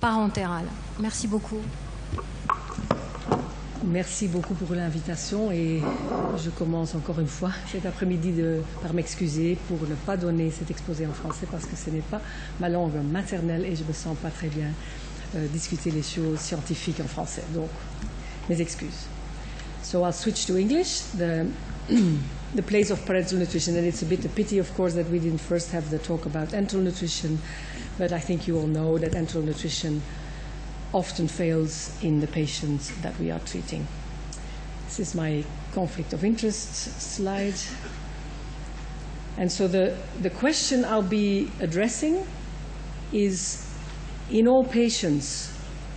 parenteral. Merci beaucoup. Merci beaucoup pour l'invitation et je commence encore une fois cet après-midi par m'excuser pour ne pas donner cet exposé en français parce que ce n'est pas ma langue maternelle et je ne me sens pas très bien discuter les choses scientifiques en français. Donc, mes excuses. So I'll switch to English. The place of parental nutrition, and it's a bit a pity, of course, that we didn't first have the talk about enteral nutrition, but I think you all know that enteral nutrition often fails in the patients that we are treating. This is my conflict of interest slide. And so the question I'll be addressing is, in all patients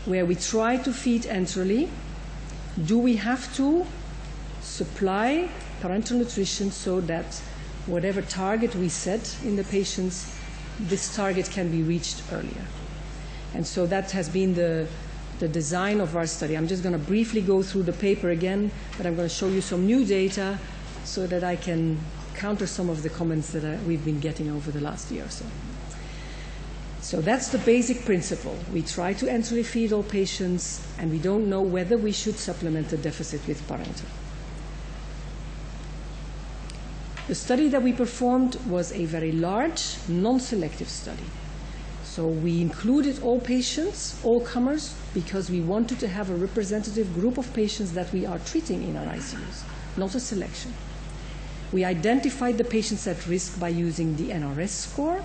where we try to feed enterally, do we have to supply parental nutrition so that whatever target we set in the patients, this target can be reached earlier? And so that has been the design of our study. I'm just going to briefly go through the paper again, but I'm going to show you some new data so that I can counter some of the comments that we've been getting over the last year or so. So that's the basic principle. We try to enterally feed all patients, and we don't know whether we should supplement the deficit with parental. The study that we performed was a very large, non-selective study. So we included all patients, all comers, because we wanted to have a representative group of patients that we are treating in our ICUs, not a selection. We identified the patients at risk by using the NRS score.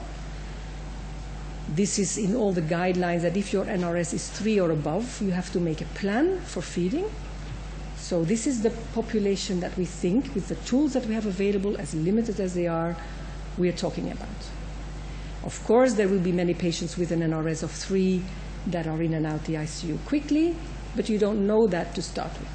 This is in all the guidelines that if your NRS is 3 or above, you have to make a plan for feeding. So this is the population that we think, with the tools that we have available, as limited as they are, we are talking about. Of course, there will be many patients with an NRS of 3 that are in and out the ICU quickly, but you don't know that to start with.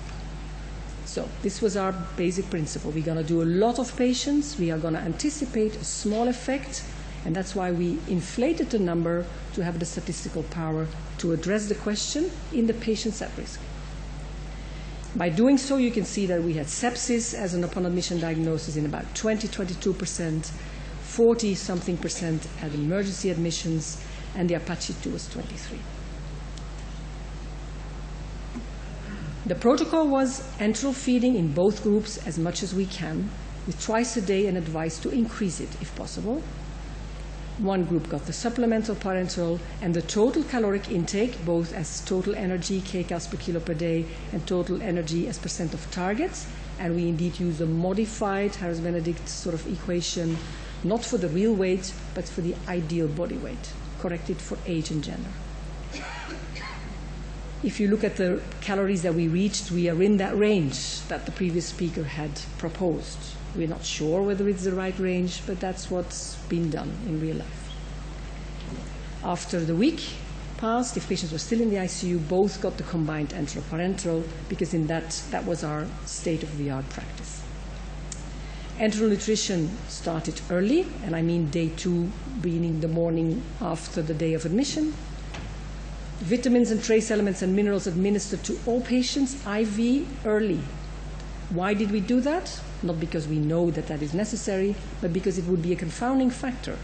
So this was our basic principle. We're going to do a lot of patients. We are going to anticipate a small effect, and that's why we inflated the number to have the statistical power to address the question in the patients at risk. By doing so, you can see that we had sepsis as an upon admission diagnosis in about 22%, 40-something% at emergency admissions, and the Apache 2 was 23%. The protocol was enteral feeding in both groups as much as we can, with twice a day and advice to increase it if possible. One group got the supplemental parenteral, and the total caloric intake, both as total energy, kcals per kilo per day, and total energy as percent of targets. And we indeed used a modified Harris-Benedict sort of equation, not for the real weight, but for the ideal body weight, corrected for age and gender. If you look at the calories that we reached, we are in that range that the previous speaker had proposed. We're not sure whether it's the right range, but that's what's been done in real life. After the week passed, if patients were still in the ICU, both got the combined enteroparenteral, because in that was our state-of-the-art practice. Enteral nutrition started early, and I mean day 2, meaning the morning after the day of admission. Vitamins and trace elements and minerals administered to all patients IV early. Why did we do that? Not because we know that that is necessary, but because it would be a confounding factor.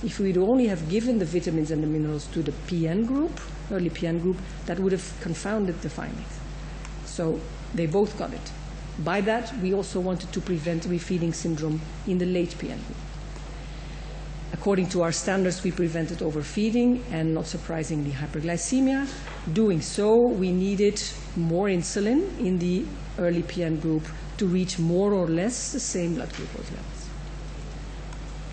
If we would only have given the vitamins and the minerals to the PN group, early PN group, that would have confounded the findings. So they both got it. By that, we also wanted to prevent refeeding syndrome in the late PN group. According to our standards, we prevented overfeeding and, not surprisingly, hyperglycemia. Doing so, we needed more insulin in the early PN group to reach more or less the same blood glucose levels.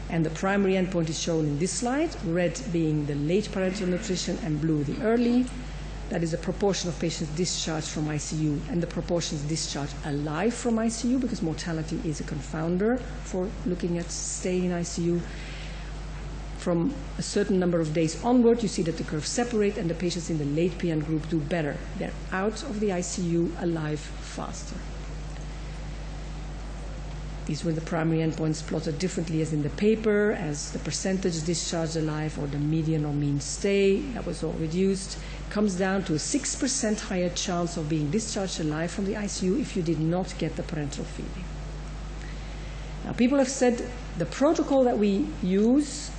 And the primary endpoint is shown in this slide, red being the late parenteral nutrition and blue the early. That is the proportion of patients discharged from ICU and the proportions discharged alive from ICU, because mortality is a confounder for looking at staying in ICU. From a certain number of days onward, you see that the curves separate and the patients in the late PN group do better. They're out of the ICU alive faster. These were the primary endpoints plotted differently as in the paper, as the percentage discharged alive or the median or mean stay. That was all reduced. It comes down to a 6% higher chance of being discharged alive from the ICU if you did not get the parenteral feeding. Now, people have said the protocol that we use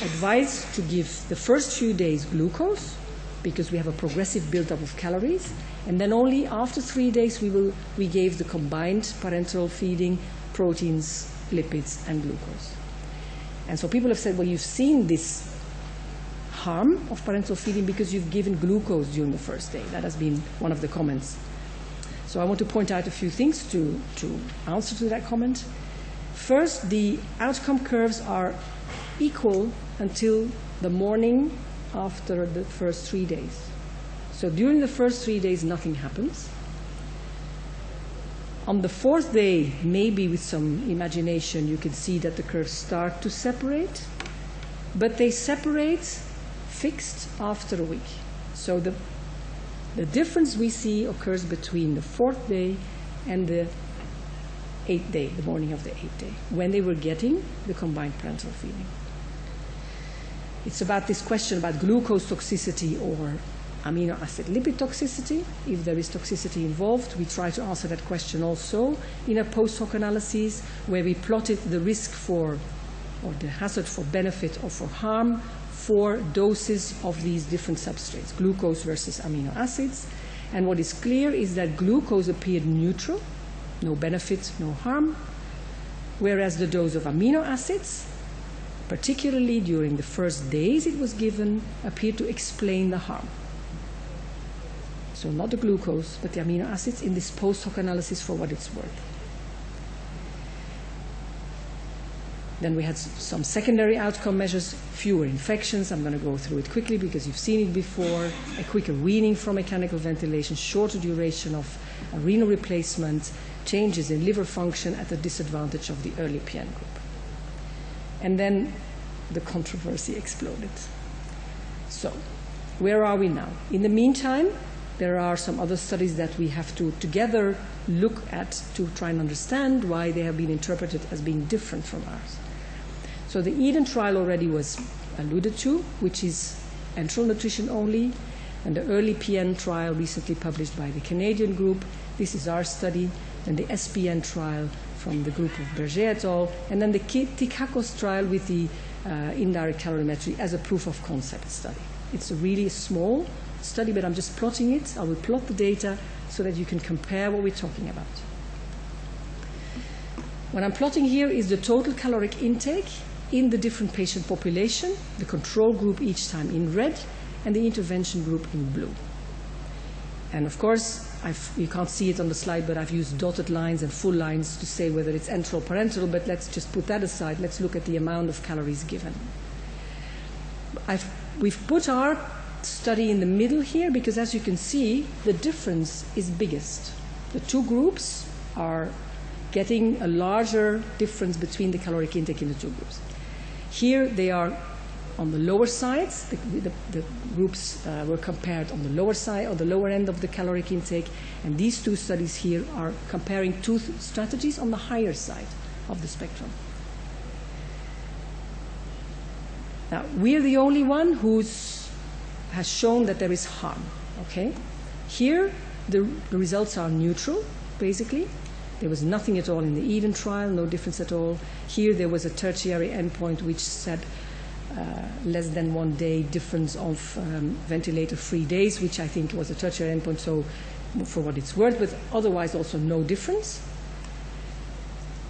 advised to give the first few days glucose because we have a progressive buildup of calories. And then only after 3 days we gave the combined parenteral feeding, proteins, lipids, and glucose. And so people have said, well, you've seen this harm of parenteral feeding because you've given glucose during the first day. That has been one of the comments. So I want to point out a few things to answer to that comment. First, the outcome curves are equal until the morning after the first 3 days. So during the first 3 days, nothing happens. On the 4th day, maybe with some imagination, you can see that the curves start to separate, but they separate fixed after a week. So the difference we see occurs between the 4th day and the 8th day, the morning of the 8th day, when they were getting the combined parenteral feeding. It's about this question about glucose toxicity or amino acid lipid toxicity. If there is toxicity involved, we try to answer that question also in a post hoc analysis where we plotted the risk for, or the hazard for benefit or for harm for doses of these different substrates, glucose versus amino acids. And what is clear is that glucose appeared neutral, no benefit, no harm, whereas the dose of amino acids, particularly during the first days it was given, appeared to explain the harm. So not the glucose, but the amino acids in this post hoc analysis for what it's worth. Then we had some secondary outcome measures, fewer infections. I'm going to go through it quickly because you've seen it before. A quicker weaning from mechanical ventilation, shorter duration of renal replacement, changes in liver function at the disadvantage of the early PN group. And then the controversy exploded. So, where are we now? In the meantime, there are some other studies that we have to together look at to try and understand why they have been interpreted as being different from ours. So the EDEN trial already was alluded to, which is enteral nutrition only, and the early PN trial recently published by the Canadian group. This is our study, and the SPN trial from the group of Berghè et al., and then the TICHACOS trial with the indirect calorimetry as a proof of concept study. It's a really small study, but I'm just plotting it. I will plot the data so that you can compare what we're talking about. What I'm plotting here is the total caloric intake in the different patient population, the control group each time in red, and the intervention group in blue. And of course, you can't see it on the slide, but I've used dotted lines and full lines to say whether it's enteral or parenteral, but let's just put that aside. Let's look at the amount of calories given. We've put our study in the middle here because, as you can see, the difference is biggest. The two groups are getting a larger difference between the caloric intake in the two groups. Here they are on the lower sides. The groups were compared on the lower side or the lower end of the caloric intake, and these two studies here are comparing two strategies on the higher side of the spectrum. Now, we're the only one who has shown that there is harm. Okay? Here, the results are neutral, basically. There was nothing at all in the EDEN trial, no difference at all. Here, there was a tertiary endpoint which said less than 1 day difference of ventilator-free days, which I think was a tertiary endpoint, so for what it's worth, but otherwise also no difference.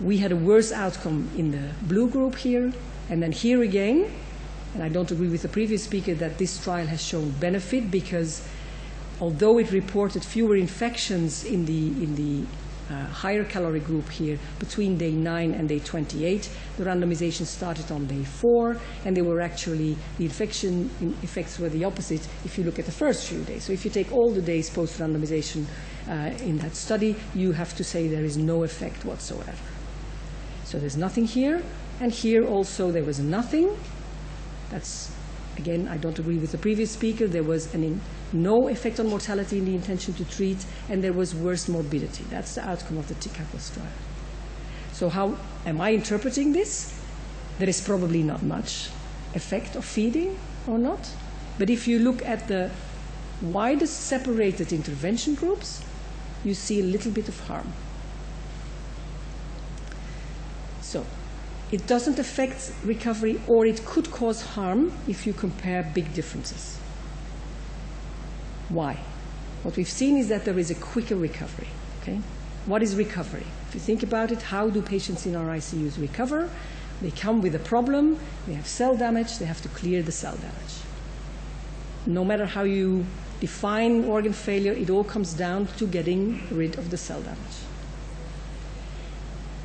We had a worse outcome in the blue group here, and then here again, and I don't agree with the previous speaker that this trial has shown benefit because although it reported fewer infections in the higher calorie group here between day 9 and day 28, the randomization started on day 4, and they were actually, the infection effects were the opposite if you look at the first few days. So if you take all the days post-randomization in that study, you have to say there is no effect whatsoever. So there's nothing here, and here also there was nothing. That's, again, I don't agree with the previous speaker. There was no effect on mortality in the intention to treat, and there was worse morbidity. That's the outcome of the TICHACOS trial. So how am I interpreting this? There is probably not much effect of feeding or not. But if you look at the widest separated intervention groups, you see a little bit of harm. So it doesn't affect recovery, or it could cause harm if you compare big differences. Why? What we've seen is that there is a quicker recovery. Okay? What is recovery? If you think about it, how do patients in our ICUs recover? They come with a problem, they have cell damage, they have to clear the cell damage. No matter how you define organ failure, it all comes down to getting rid of the cell damage.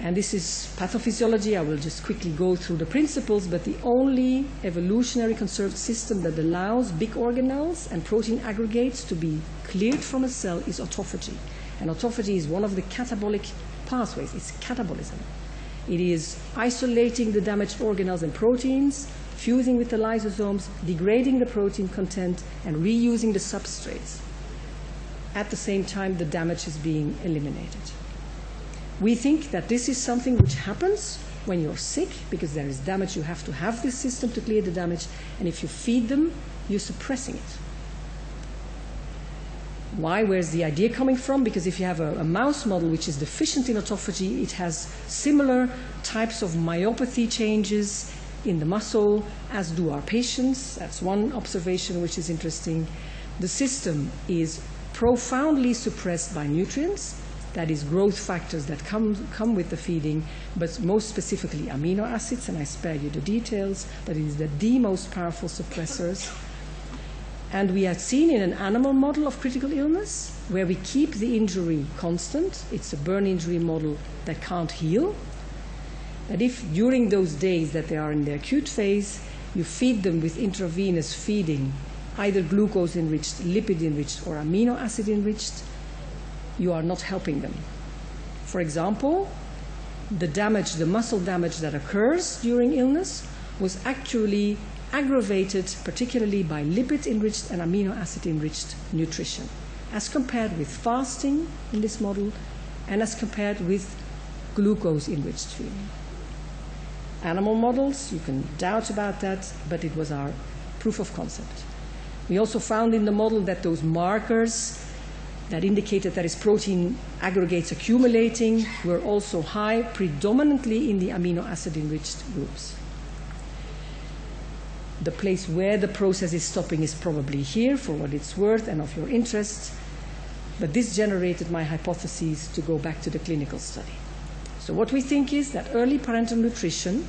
And this is pathophysiology. I will just quickly go through the principles, but the only evolutionary conserved system that allows big organelles and protein aggregates to be cleared from a cell is autophagy. And autophagy is one of the catabolic pathways. It's catabolism. It is isolating the damaged organelles and proteins, fusing with the lysosomes, degrading the protein content, and reusing the substrates. At the same time, the damage is being eliminated. We think that this is something which happens when you're sick, because there is damage. You have to have this system to clear the damage, and if you feed them, you're suppressing it. Why? Where's the idea coming from? Because if you have a mouse model which is deficient in autophagy, it has similar types of myopathy changes in the muscle as do our patients. That's one observation which is interesting. The system is profoundly suppressed by nutrients, that is growth factors that come with the feeding, but most specifically amino acids, and I spare you the details, but it is the most powerful suppressors. And we have seen in an animal model of critical illness, where we keep the injury constant, it's a burn injury model that can't heal, that if during those days that they are in the acute phase, you feed them with intravenous feeding, either glucose-enriched, lipid-enriched, or amino acid-enriched, you are not helping them. For example, the damage, the muscle damage that occurs during illness was actually aggravated particularly by lipid-enriched and amino acid-enriched nutrition, as compared with fasting in this model and as compared with glucose-enriched feeding. Animal models, you can doubt about that, but it was our proof of concept. We also found in the model that those markers that indicated that is protein aggregates accumulating were also high, predominantly in the amino acid-enriched groups. The place where the process is stopping is probably here, for what it's worth and of your interest, but this generated my hypothesis to go back to the clinical study. So what we think is that early parenteral nutrition,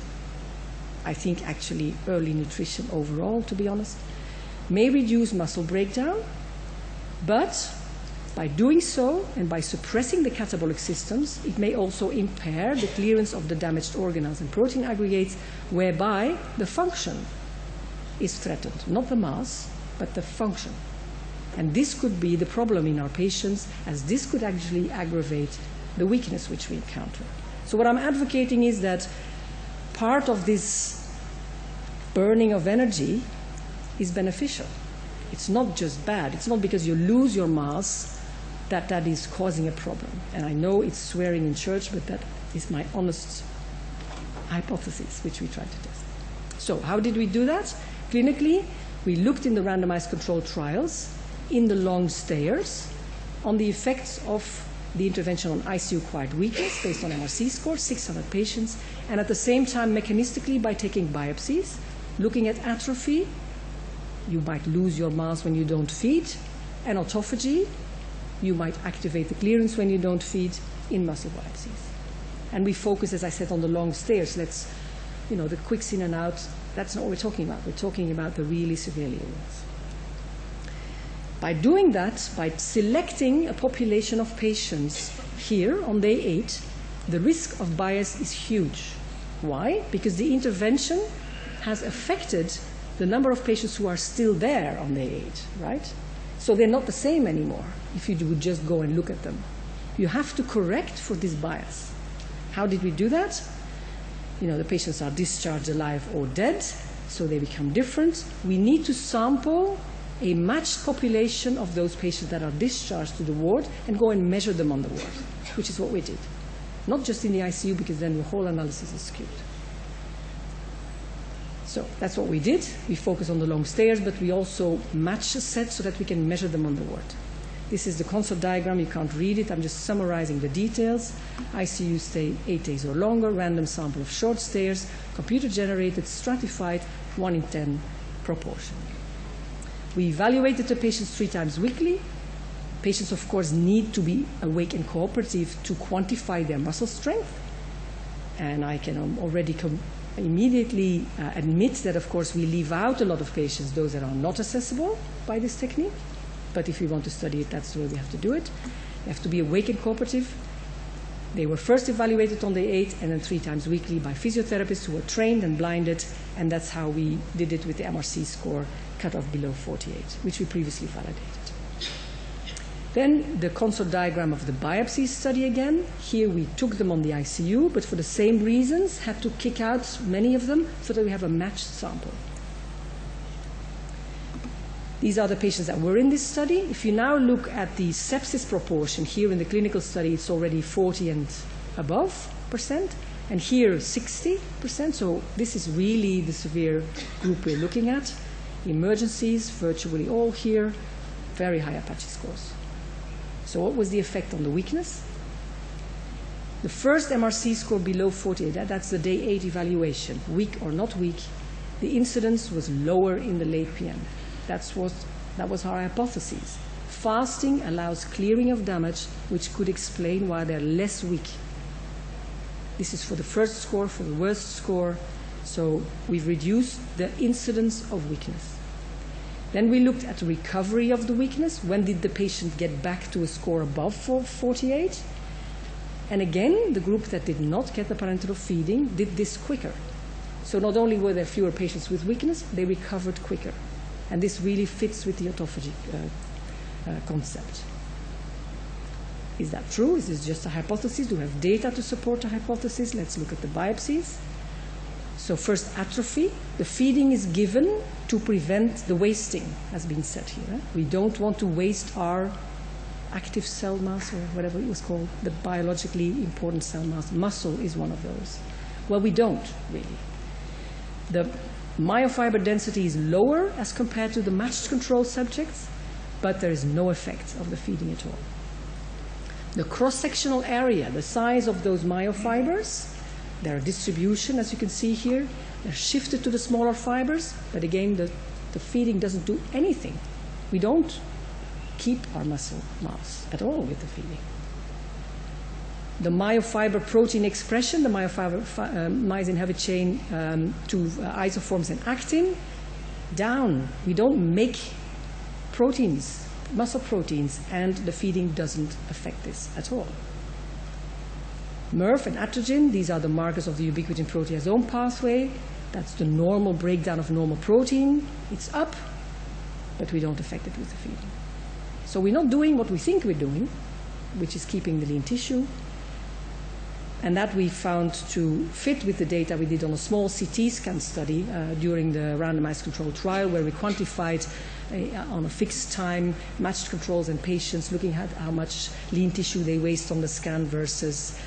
I think actually early nutrition overall, to be honest, may reduce muscle breakdown, but by doing so and by suppressing the catabolic systems, it may also impair the clearance of the damaged organelles and protein aggregates, whereby the function is threatened, not the mass, but the function. And this could be the problem in our patients, as this could actually aggravate the weakness which we encounter. So what I'm advocating is that part of this burning of energy is beneficial. It's not just bad. It's not because you lose your mass that is causing a problem. And I know it's swearing in church, but that is my honest hypothesis, which we tried to test. So how did we do that? Clinically, we looked in the randomized controlled trials in the long stayers on the effects of the intervention on ICU-acquired weakness based on MRC score, 600 patients, and at the same time mechanistically by taking biopsies, looking at atrophy. You might lose your mass when you don't feed, and autophagy. You might activate the clearance when you don't feed in muscle biopsies. And we focus, as I said, on the long stairs. Let's, the quicks in and out, that's not what we're talking about. We're talking about the really severely ill ones. By doing that, by selecting a population of patients here on day 8, the risk of bias is huge. Why? Because the intervention has affected the number of patients who are still there on day 8, right? So they're not the same anymore if you would just go and look at them. You have to correct for this bias. How did we do that? The patients are discharged alive or dead, so they become different. We need to sample a matched population of those patients that are discharged to the ward and go and measure them on the ward, which is what we did. Not just in the ICU, because then the whole analysis is skewed. So that's what we did. We focus on the long stayers, but we also match a set so that we can measure them on the ward. This is the consort diagram. You can't read it. I'm just summarizing the details. ICU stay 8 days or longer, random sample of short stayers, computer-generated, stratified, 1 in 10 proportion. We evaluated the patients 3 times weekly. Patients, of course, need to be awake and cooperative to quantify their muscle strength. And I can already immediately admit that, of course, we leave out a lot of patients, those that are not accessible by this technique. But if we want to study it, that's the way we have to do it. They have to be awake and cooperative. They were first evaluated on day 8 and then 3 times weekly by physiotherapists who were trained and blinded, and that's how we did it with the MRC score cut off below 48, which we previously validated. Then the consort diagram of the biopsy study again. Here we took them on the ICU, but for the same reasons had to kick out many of them so that we have a matched sample. These are the patients that were in this study. If you now look at the sepsis proportion, here in the clinical study it's already 40 and above %, and here 60%, so this is really the severe group we're looking at. Emergencies, virtually all here, very high Apache scores. So what was the effect on the weakness? The first MRC score below 48, that's the day 8 evaluation, weak or not weak, the incidence was lower in the late PM. That was our hypothesis. Fasting allows clearing of damage, which could explain why they're less weak. This is for the first score, for the worst score, so we've reduced the incidence of weakness. Then we looked at the recovery of the weakness. When did the patient get back to a score above 48? And again, the group that did not get the parenteral feeding did this quicker. So not only were there fewer patients with weakness, they recovered quicker. And this really fits with the autophagy concept. Is that true? Is this just a hypothesis? Do we have data to support a hypothesis? Let's look at the biopsies. So first, atrophy. The feeding is given to prevent the wasting, has been said here. We don't want to waste our active cell mass, or whatever it was called, the biologically important cell mass. Muscle is one of those. Well, we don't, really. The myofiber density is lower as compared to the matched control subjects, but there is no effect of the feeding at all. The cross-sectional area, the size of those myofibers, their distribution, as you can see here, they're shifted to the smaller fibers, but again, the feeding doesn't do anything. We don't keep our muscle mass at all with the feeding. The myofiber protein expression, the myofiber myosin heavy chain to isoforms and actin, down. We don't make proteins, muscle proteins, and the feeding doesn't affect this at all. MERV and atrogin, these are the markers of the ubiquitin proteasome pathway. That's the normal breakdown of normal protein. It's up, but we don't affect it with the feeding. So we're not doing what we think we're doing, which is keeping the lean tissue. And that we found to fit with the data we did on a small CT scan study during the randomized controlled trial, where we quantified on a fixed time matched controls and patients, looking at how much lean tissue they waste on the scan versus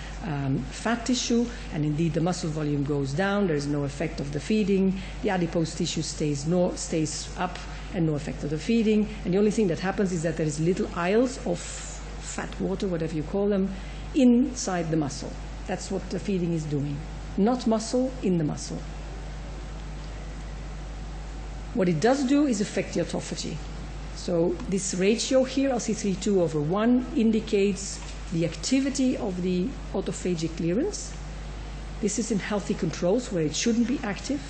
fat tissue, and indeed the muscle volume goes down. There is no effect of the feeding. The adipose tissue stays up, and no effect of the feeding. And the only thing that happens is that there is little aisles of fat water, whatever you call them, inside the muscle. That's what the feeding is doing. Not muscle in the muscle. What it does do is affect the autophagy. So this ratio here, LC32/1, indicates the activity of the autophagic clearance. This is in healthy controls where it shouldn't be active.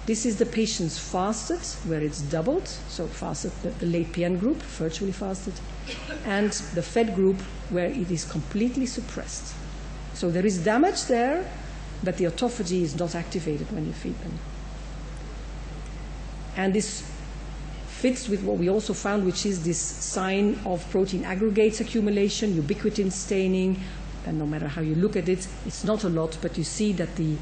This is the patient's fasted, where it's doubled, so fasted, the late PN group, virtually fasted, and the fed group, where it is completely suppressed. So there is damage there, but the autophagy is not activated when you feed them. And this fits with what we also found, which is this sign of protein aggregates accumulation, ubiquitin staining, and no matter how you look at it, it's not a lot, but you see that the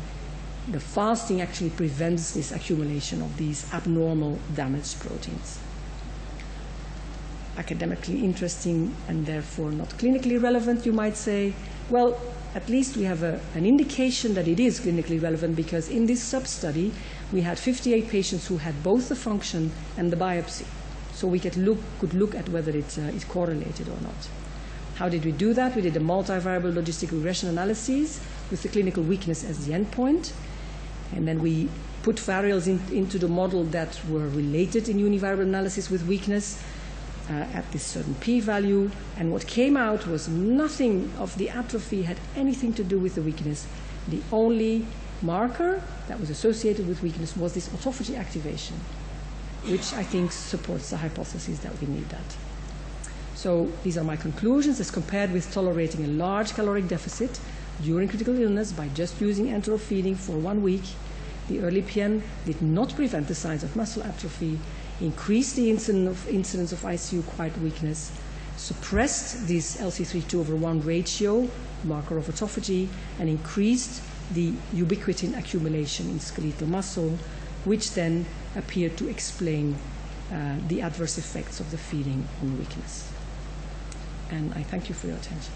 fasting actually prevents this accumulation of these abnormal damaged proteins. Academically interesting and therefore not clinically relevant, you might say. Well, at least we have an indication that it is clinically relevant, because in this sub-study we had 58 patients who had both the function and the biopsy. So we could look at whether it correlated or not. How did we do that? We did a multivariable logistic regression analysis with the clinical weakness as the endpoint. And then we put variables into the model that were related in univariate analysis with weakness at this certain p-value, and what came out was nothing of the atrophy had anything to do with the weakness. The only marker that was associated with weakness was this autophagy activation, which I think supports the hypothesis that we need that. So these are my conclusions as compared with tolerating a large caloric deficit during critical illness by just using enteral feeding for 1 week. The early PN did not prevent the signs of muscle atrophy, increased the incidence of ICU-acquired weakness, suppressed this LC3/2/1 ratio, marker of autophagy, and increased the ubiquitin accumulation in skeletal muscle, which then appeared to explain the adverse effects of the feeding on weakness. And I thank you for your attention.